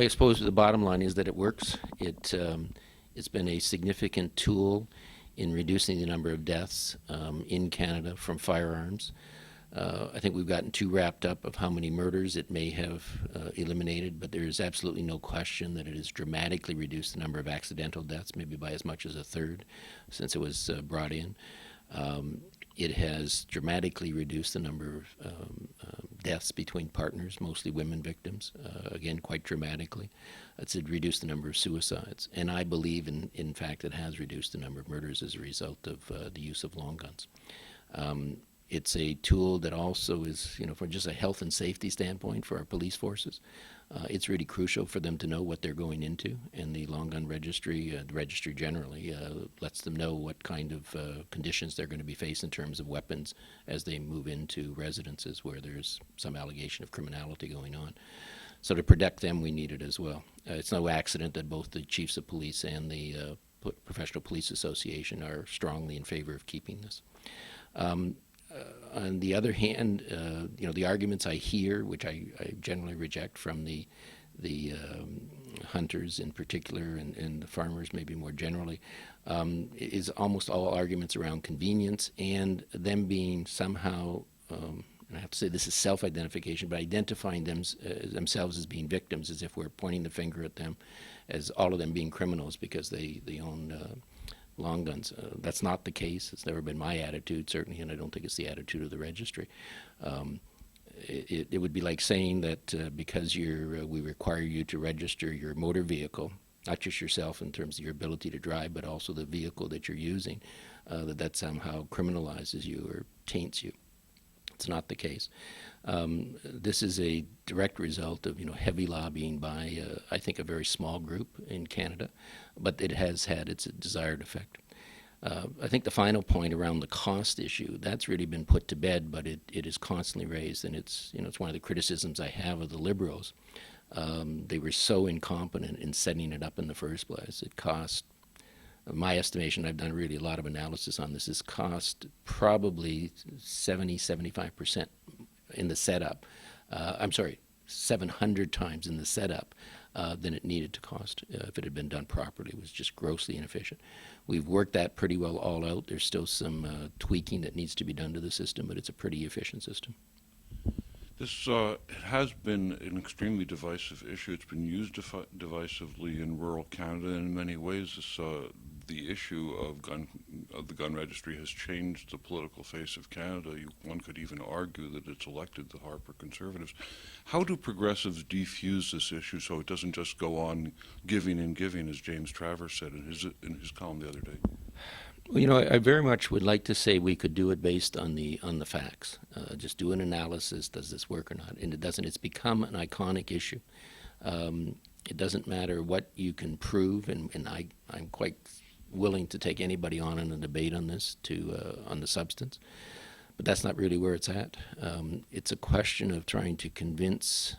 I suppose the bottom line is that it works. It's been a significant tool in reducing the number of deaths in Canada from firearms. I think we've gotten too wrapped up of how many murders it may have eliminated, but there is absolutely no question that it has dramatically reduced the number of accidental deaths, maybe by as much as a third since it was brought in. It has dramatically reduced the number of deaths between partners, mostly women victims, again, quite dramatically. It's reduced the number of suicides. And I believe, in fact, it has reduced the number of murders as a result of the use of long guns. It's a tool that also is, from just a health and safety standpoint for our police forces, it's really crucial for them to know what they're going into. And the long gun registry, the registry generally, lets them know what kind of conditions they're going to be faced in terms of weapons as they move into residences where there's some allegation of criminality going on. So to protect them, we need it as well. It's no accident that both the chiefs of police and the Professional Police Association are strongly in favor of keeping this. On the other hand, the arguments I hear, which I generally reject from the hunters in particular and the farmers maybe more generally, is almost all arguments around convenience and them being somehow, and I have to say this is self-identification, but identifying themselves as being victims, as if we're pointing the finger at them, as all of them being criminals because they own long guns. That's not the case. It's never been my attitude, certainly, and I don't think it's the attitude of the registry. It would be like saying that because we require you to register your motor vehicle, not just yourself in terms of your ability to drive, but also the vehicle that you're using, that somehow criminalizes you or taints you. It's not the case. This is a direct result of heavy lobbying by I think a very small group in Canada, but it has had its desired effect. I think the final point around the cost issue, that's really been put to bed, but it is constantly raised, and it's one of the criticisms I have of the Liberals. They were so incompetent in setting it up in the first place. It cost, my estimation, I've done really a lot of analysis on this, has cost probably 75% in the setup. 700 times in the setup than it needed to cost if it had been done properly. It was just grossly inefficient. We've worked that pretty well all out. There's still some tweaking that needs to be done to the system, but it's a pretty efficient system. This has been an extremely divisive issue. It's been used divisively in rural Canada. In many ways, the issue of the gun registry has changed the political face of Canada. One could even argue that it's elected the Harper Conservatives. How do progressives defuse this issue so it doesn't just go on giving and giving, as James Travers said in his column the other day? Well, I very much would like to say we could do it based on the facts. Just do an analysis. Does this work or not? And it doesn't. It's become an iconic issue. It doesn't matter what you can prove, and I'm quite willing to take anybody on in a debate on this on the substance. But that's not really where it's at. It's a question of trying to convince,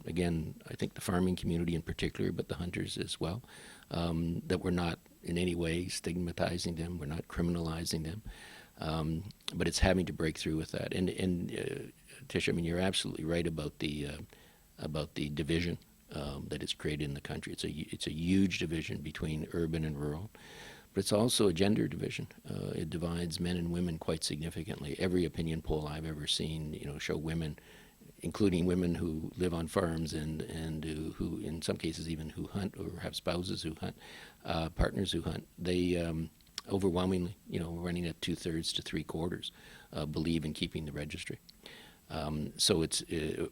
again, I think the farming community in particular, but the hunters as well, that we're not in any way stigmatizing them, we're not criminalizing them, but it's having to break through with that. And Tish, I mean, you're absolutely right about the division that is created in the country. It's a huge division between urban and rural, but it's also a gender division. It divides men and women quite significantly. Every opinion poll I've ever seen, show women, including women who live on farms and who in some cases even who hunt or have spouses who hunt, partners who hunt, they overwhelmingly, running at 2/3 to 3/4, believe in keeping the registry. So it's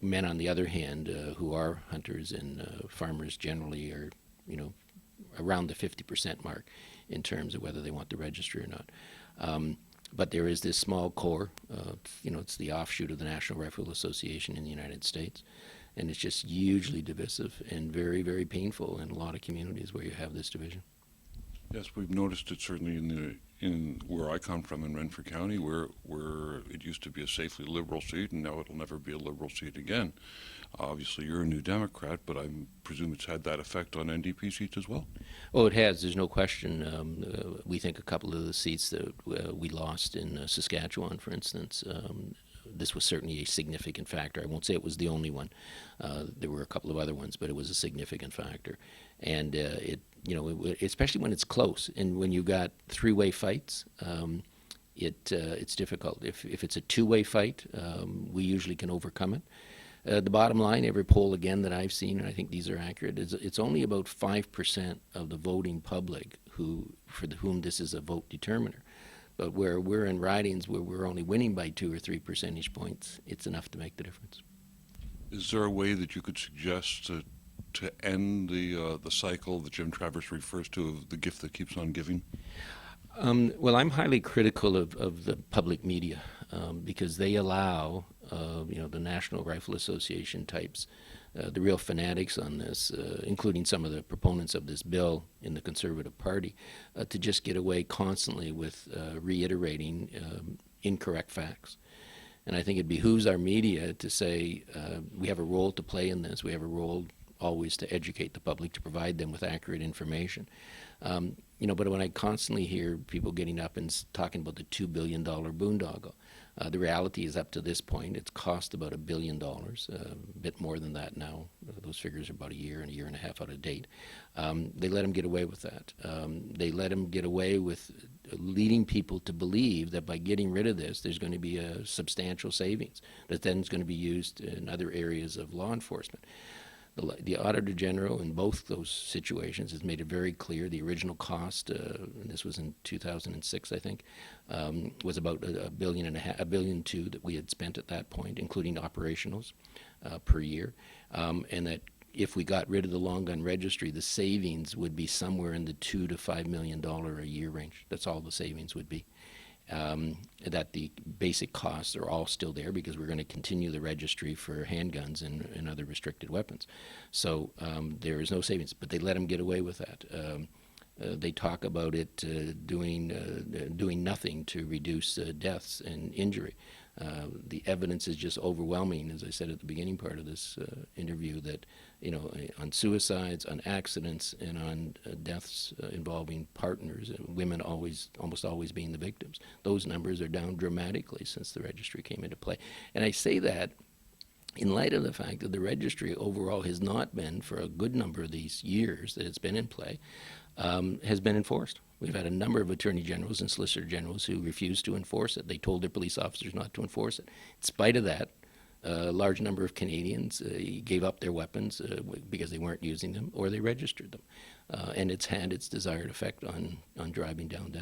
men, on the other hand, who are hunters and farmers generally are, around the 50% mark in terms of whether they want the registry or not. But there is this small core, it's the offshoot of the National Rifle Association in the United States, and it's just hugely divisive and very, very painful in a lot of communities where you have this division. Yes, we've noticed it certainly in where I come from in Renfrew County, where it used to be a safely Liberal seat, and now it'll never be a Liberal seat again. Obviously, you're a New Democrat, but I presume it's had that effect on NDP seats as well? Oh, it has. There's no question. We think a couple of the seats that we lost in Saskatchewan, for instance, this was certainly a significant factor. I won't say it was the only one. There were a couple of other ones, but it was a significant factor. And especially when it's close and when you got three-way fights, it's difficult. If it's a two-way fight, we usually can overcome it. The bottom line, every poll again that I've seen, and I think these are accurate, is it's only about 5% of the voting public for whom this is a vote determiner. But where we're in ridings where we're only winning by 2 or 3 percentage points, it's enough to make the difference. Is there a way that you could suggest to end the cycle that Jim Travers refers to of the gift that keeps on giving? Well, I'm highly critical of the public media because they allow, the National Rifle Association types, the real fanatics on this, including some of the proponents of this bill in the Conservative Party, to just get away constantly with reiterating incorrect facts. And I think it behooves our media to say we have a role to play in this. We have a role always to educate the public, to provide them with accurate information. But when I constantly hear people getting up and talking about the $2 billion boondoggle, the reality is up to this point, it's cost about $1 billion, a bit more than that now. Those figures are about a year and a half out of date. They let them get away with that. They let them get away with leading people to believe that by getting rid of this, there's going to be a substantial savings that then is going to be used in other areas of law enforcement. The Auditor General in both those situations has made it very clear the original cost, and this was in 2006, I think, was about $1.5 billion, $1.2 billion that we had spent at that point, including operationals per year, and that if we got rid of the long gun registry, the savings would be somewhere in the $2 to $5 million a year range. That's all the savings would be. That the basic costs are all still there because we're going to continue the registry for handguns and other restricted weapons. So there is no savings, but they let them get away with that. They talk about it doing nothing to reduce deaths and injury. The evidence is just overwhelming, as I said at the beginning part of this interview, that on suicides, on accidents, and on deaths involving partners, women almost always being the victims. Those numbers are down dramatically since the registry came into play. And I say that in light of the fact that the registry overall has not been, for a good number of these years that it's been in play, has been enforced. We've had a number of attorney generals and solicitor generals who refused to enforce it. They told their police officers not to enforce it. In spite of that, a large number of Canadians gave up their weapons because they weren't using them, or they registered them. And it's had its desired effect on driving down death.